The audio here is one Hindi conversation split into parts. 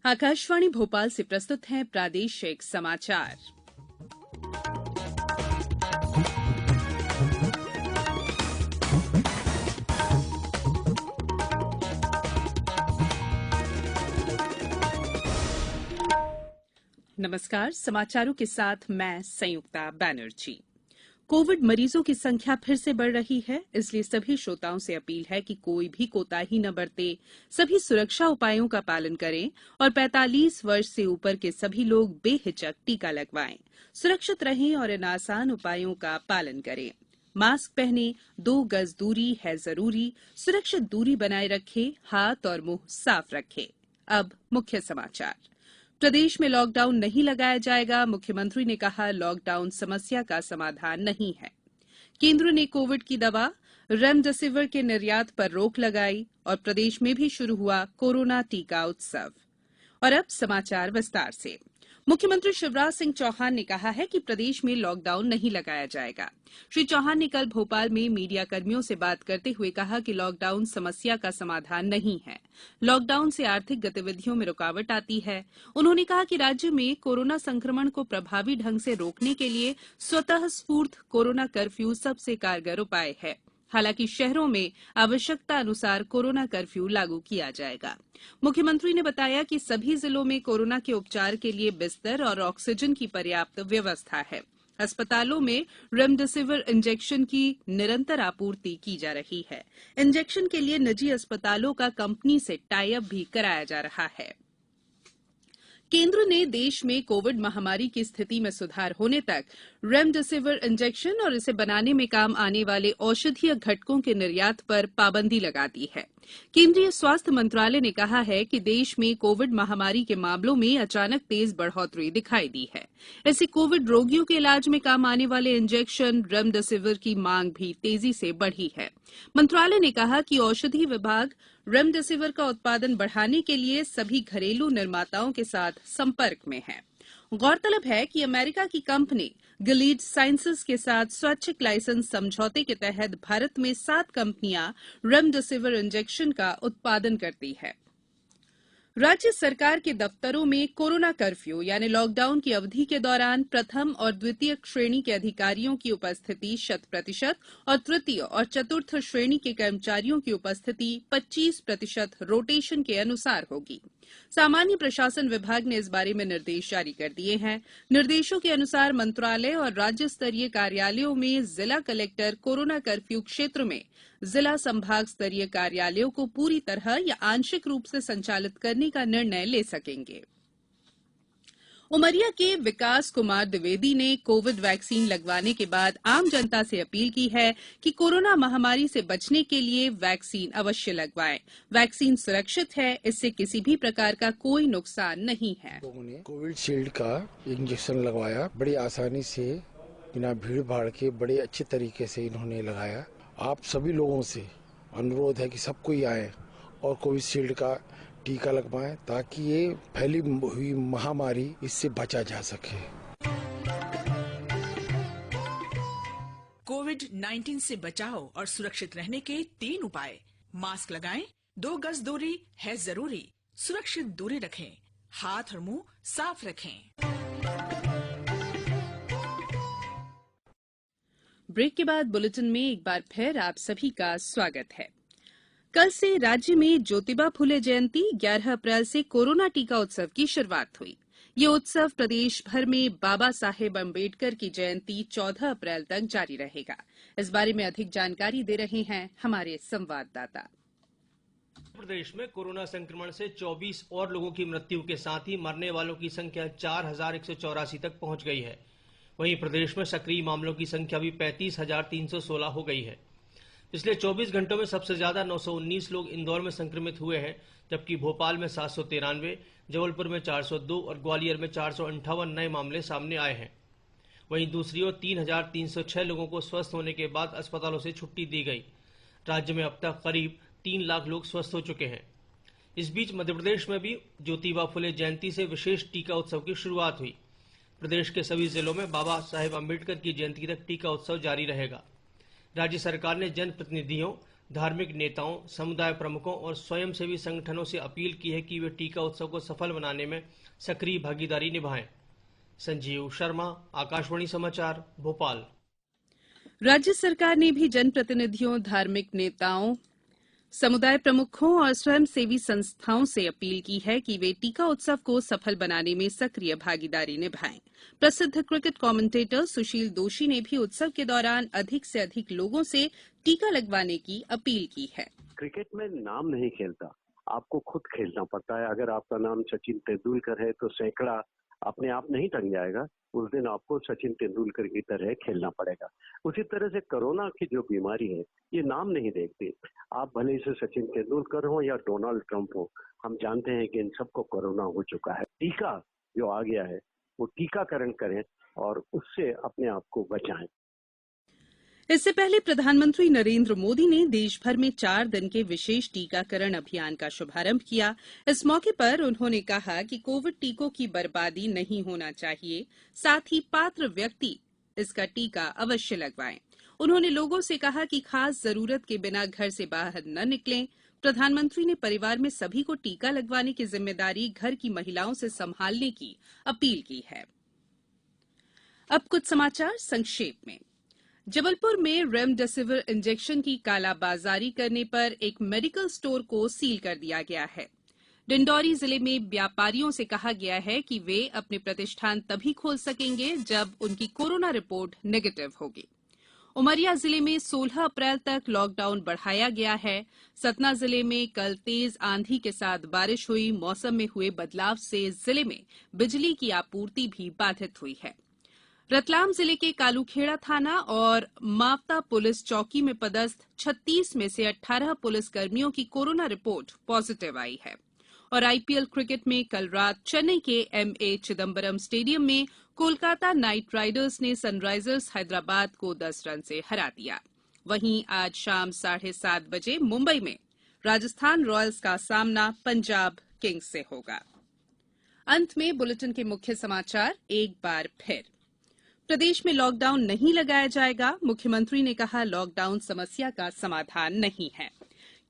आकाशवाणी भोपाल से प्रस्तुत हैं प्रादेशिक समाचार। नमस्कार, समाचारों के साथ मैं संयुक्ता बैनर्जी। कोविड मरीजों की संख्या फिर से बढ़ रही है, इसलिए सभी श्रोताओं से अपील है कि कोई भी कोताही न बरते, सभी सुरक्षा उपायों का पालन करें और 45 वर्ष से ऊपर के सभी लोग बेहिचक टीका लगवाएं। सुरक्षित रहें और इन आसान उपायों का पालन करें। मास्क पहनें, 2 गज दूरी है जरूरी, सुरक्षित दूरी बनाए रखें, हाथ और मुंह साफ रखें। अब मुख्य समाचार। प्रदेश में लॉकडाउन नहीं लगाया जाएगा, मुख्यमंत्री ने कहा लॉकडाउन समस्या का समाधान नहीं है। केंद्र ने कोविड की दवा रेमडेसिविर के निर्यात पर रोक लगाई और प्रदेश में भी शुरू हुआ कोरोना टीका उत्सव। और अब समाचार विस्तार से। मुख्यमंत्री शिवराज सिंह चौहान ने कहा है कि प्रदेश में लॉकडाउन नहीं लगाया जाएगा। श्री चौहान ने कल भोपाल में मीडिया कर्मियों से बात करते हुए कहा कि लॉकडाउन समस्या का समाधान नहीं है। लॉकडाउन से आर्थिक गतिविधियों में रुकावट आती है। उन्होंने कहा कि राज्य में कोरोना संक्रमण को प्रभावी ढंग से रोकने के लिए स्वतः स्फूर्त कोरोना कर्फ्यू सबसे कारगर उपाय है। हालांकि शहरों में आवश्यकता अनुसार कोरोना कर्फ्यू लागू किया जाएगा। मुख्यमंत्री ने बताया कि सभी जिलों में कोरोना के उपचार के लिए बिस्तर और ऑक्सीजन की पर्याप्त व्यवस्था है। अस्पतालों में रेमडेसिविर इंजेक्शन की निरंतर आपूर्ति की जा रही है। इंजेक्शन के लिए निजी अस्पतालों का कंपनी से टाई अप भी कराया जा रहा है। केंद्र ने देश में कोविड महामारी की स्थिति में सुधार होने तक रेमडेसिविर इंजेक्शन और इसे बनाने में काम आने वाले औषधीय घटकों के निर्यात पर पाबंदी लगा दी है। केंद्रीय स्वास्थ्य मंत्रालय ने कहा है कि देश में कोविड महामारी के मामलों में अचानक तेज बढ़ोतरी दिखाई दी है। ऐसे कोविड रोगियों के इलाज में काम आने वाले इंजेक्शन रेमडेसिविर की मांग भी तेजी से बढ़ी है। मंत्रालय ने कहा कि औषधि विभाग रेमडेसिविर का उत्पादन बढ़ाने के लिए सभी घरेलू निर्माताओं के साथ संपर्क में है। गौरतलब है कि अमेरिका की कंपनी गिलीड साइंसेज के साथ स्वैच्छिक लाइसेंस समझौते के तहत भारत में 7 कंपनियां रेमडेसिविर इंजेक्शन का उत्पादन करती है। राज्य सरकार के दफ्तरों में कोरोना कर्फ्यू यानी लॉकडाउन की अवधि के दौरान प्रथम और द्वितीय श्रेणी के अधिकारियों की उपस्थिति 100% और तृतीय और चतुर्थ श्रेणी के कर्मचारियों की उपस्थिति 25% रोटेशन के अनुसार होगी। सामान्य प्रशासन विभाग ने इस बारे में निर्देश जारी कर दिए हैं। निर्देशों के अनुसार मंत्रालय और राज्य स्तरीय कार्यालयों में जिला कलेक्टर कोरोना कर्फ्यू क्षेत्र में जिला संभाग स्तरीय कार्यालयों को पूरी तरह या आंशिक रूप से संचालित करने का निर्णय ले सकेंगे। उमरिया के विकास कुमार द्विवेदी ने कोविड वैक्सीन लगवाने के बाद आम जनता से अपील की है कि कोरोना महामारी से बचने के लिए वैक्सीन अवश्य लगवाएं। वैक्सीन सुरक्षित है, इससे किसी भी प्रकार का कोई नुकसान नहीं है। लोगों ने कोविशील्ड का इंजेक्शन लगवाया, बड़ी आसानी से बिना भीड़ भाड़ के बड़े अच्छे तरीके से इन्होंने लगाया। आप सभी लोगों से अनुरोध है कि सब कोई आए और कोविशील्ड का टीका लगवाएं ताकि ये फैली हुई महामारी इससे बचा जा सके। कोविड-19 से बचाव और सुरक्षित रहने के 3 उपाय। मास्क लगाएं, 2 गज दूरी है जरूरी, सुरक्षित दूरी रखें, हाथ और मुंह साफ रखें। ब्रेक के बाद बुलेटिन में एक बार फिर आप सभी का स्वागत है। कल से राज्य में ज्योतिबा फुले जयंती 11 अप्रैल से कोरोना टीका उत्सव की शुरुआत हुई। ये उत्सव प्रदेश भर में बाबा साहेब अम्बेडकर की जयंती 14 अप्रैल तक जारी रहेगा। इस बारे में अधिक जानकारी दे रहे हैं हमारे संवाददाता। प्रदेश में कोरोना संक्रमण से 24 और लोगों की मृत्यु के साथ ही मरने वालों की संख्या 4184 तक पहुंच गई है। वहीं प्रदेश में सक्रिय मामलों की संख्या भी 35,316 हो गई है। पिछले 24 घंटों में सबसे ज्यादा 919 लोग इंदौर में संक्रमित हुए हैं, जबकि भोपाल में 793, जबलपुर में 402 और ग्वालियर में 458 नए मामले सामने आए हैं। वहीं दूसरी ओर 3,306 लोगों को स्वस्थ होने के बाद अस्पतालों से छुट्टी दी गई। राज्य में अब तक करीब 3 लाख लोग स्वस्थ हो चुके हैं। इस बीच मध्य प्रदेश में भी ज्योतिबा फुले जयंती से विशेष टीका उत्सव की शुरुआत हुई। प्रदेश के सभी जिलों में बाबा साहेब अम्बेडकर की जयंती तक टीका उत्सव जारी रहेगा। राज्य सरकार ने जनप्रतिनिधियों, धार्मिक नेताओं, समुदाय प्रमुखों और स्वयंसेवी संगठनों से अपील की है कि वे टीका उत्सव को सफल बनाने में सक्रिय भागीदारी निभाएं। संजीव शर्मा, आकाशवाणी समाचार, भोपाल। राज्य सरकार ने भी जनप्रतिनिधियों, धार्मिक नेताओं, समुदाय प्रमुखों और स्वयंसेवी संस्थाओं से अपील की है कि वे टीका उत्सव को सफल बनाने में सक्रिय भागीदारी निभाएं। प्रसिद्ध क्रिकेट कमेंटेटर सुशील दोषी ने भी उत्सव के दौरान अधिक से अधिक लोगों से टीका लगवाने की अपील की है। क्रिकेट में नाम नहीं खेलता, आपको खुद खेलना पड़ता है। अगर आपका नाम सचिन तेंदुलकर है तो सैकड़ा अपने आप नहीं टंग जाएगा, उस दिन आपको सचिन तेंदुलकर की तरह खेलना पड़ेगा। उसी तरह से कोरोना की जो बीमारी है ये नाम नहीं देखती। आप भले से सचिन तेंदुलकर हो या डोनाल्ड ट्रंप हो, हम जानते हैं कि इन सबको कोरोना हो चुका है। टीका जो आ गया है वो टीकाकरण करें और उससे अपने आप को बचाएं। इससे पहले प्रधानमंत्री नरेंद्र मोदी ने देश भर में 4 दिन के विशेष टीकाकरण अभियान का शुभारंभ किया। इस मौके पर उन्होंने कहा कि कोविड टीकों की बर्बादी नहीं होना चाहिए, साथ ही पात्र व्यक्ति इसका टीका अवश्य लगवाएं। उन्होंने लोगों से कहा कि खास जरूरत के बिना घर से बाहर न निकलें। प्रधानमंत्री ने परिवार में सभी को टीका लगवाने की जिम्मेदारी घर की महिलाओं से संभालने की अपील की है। अब कुछ समाचार संक्षेप में। जबलपुर में रेमडेसिविर इंजेक्शन की कालाबाजारी करने पर एक मेडिकल स्टोर को सील कर दिया गया है। डिंडौरी जिले में व्यापारियों से कहा गया है कि वे अपने प्रतिष्ठान तभी खोल सकेंगे जब उनकी कोरोना रिपोर्ट नेगेटिव होगी। उमरिया जिले में 16 अप्रैल तक लॉकडाउन बढ़ाया गया है। सतना जिले में कल तेज आंधी के साथ बारिश हुई। मौसम में हुए बदलाव से जिले में बिजली की आपूर्ति भी बाधित हुई है। रतलाम जिले के कालूखेड़ा थाना और मावता पुलिस चौकी में पदस्थ 36 में से 18 पुलिसकर्मियों की कोरोना रिपोर्ट पॉजिटिव आई है। और आईपीएल क्रिकेट में कल रात चेन्नई के एमए चिदम्बरम स्टेडियम में कोलकाता नाइट राइडर्स ने सनराइजर्स हैदराबाद को 10 रन से हरा दिया। वहीं आज शाम 7:30 बजे मुंबई में राजस्थान रॉयल्स का सामना पंजाब किंग्स से होगा। अंत में बुलेटिन के मुख्य समाचार एक बार फिर। प्रदेश में लॉकडाउन नहीं लगाया जाएगा। मुख्यमंत्री ने कहा लॉकडाउन समस्या का समाधान नहीं है।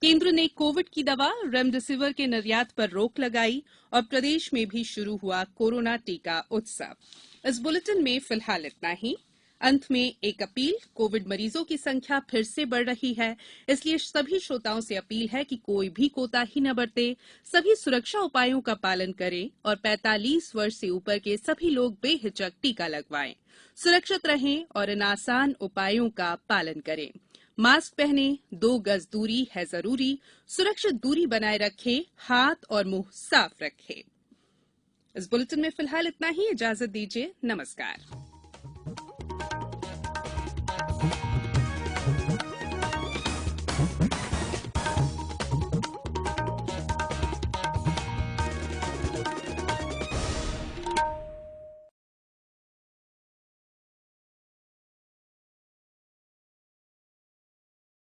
केंद्र ने कोविड की दवा रेमडेसिविर के निर्यात पर रोक लगाई और प्रदेश में भी शुरू हुआ कोरोना टीका उत्सव। इस बुलेटिन में फिलहाल इतना ही। अंत में एक अपील। कोविड मरीजों की संख्या फिर से बढ़ रही है, इसलिए सभी श्रोताओं से अपील है कि कोई भी कोताही न बरते, सभी सुरक्षा उपायों का पालन करें और 45 वर्ष से ऊपर के सभी लोग बेहिचक टीका लगवाएं। सुरक्षित रहें और इन आसान उपायों का पालन करें। मास्क पहनें, 2 गज दूरी है जरूरी, सुरक्षित दूरी बनाए रखें, हाथ और मुंह साफ रखें। इस बुलेटिन में फिलहाल इतना ही। इजाजत दीजिए। नमस्कार।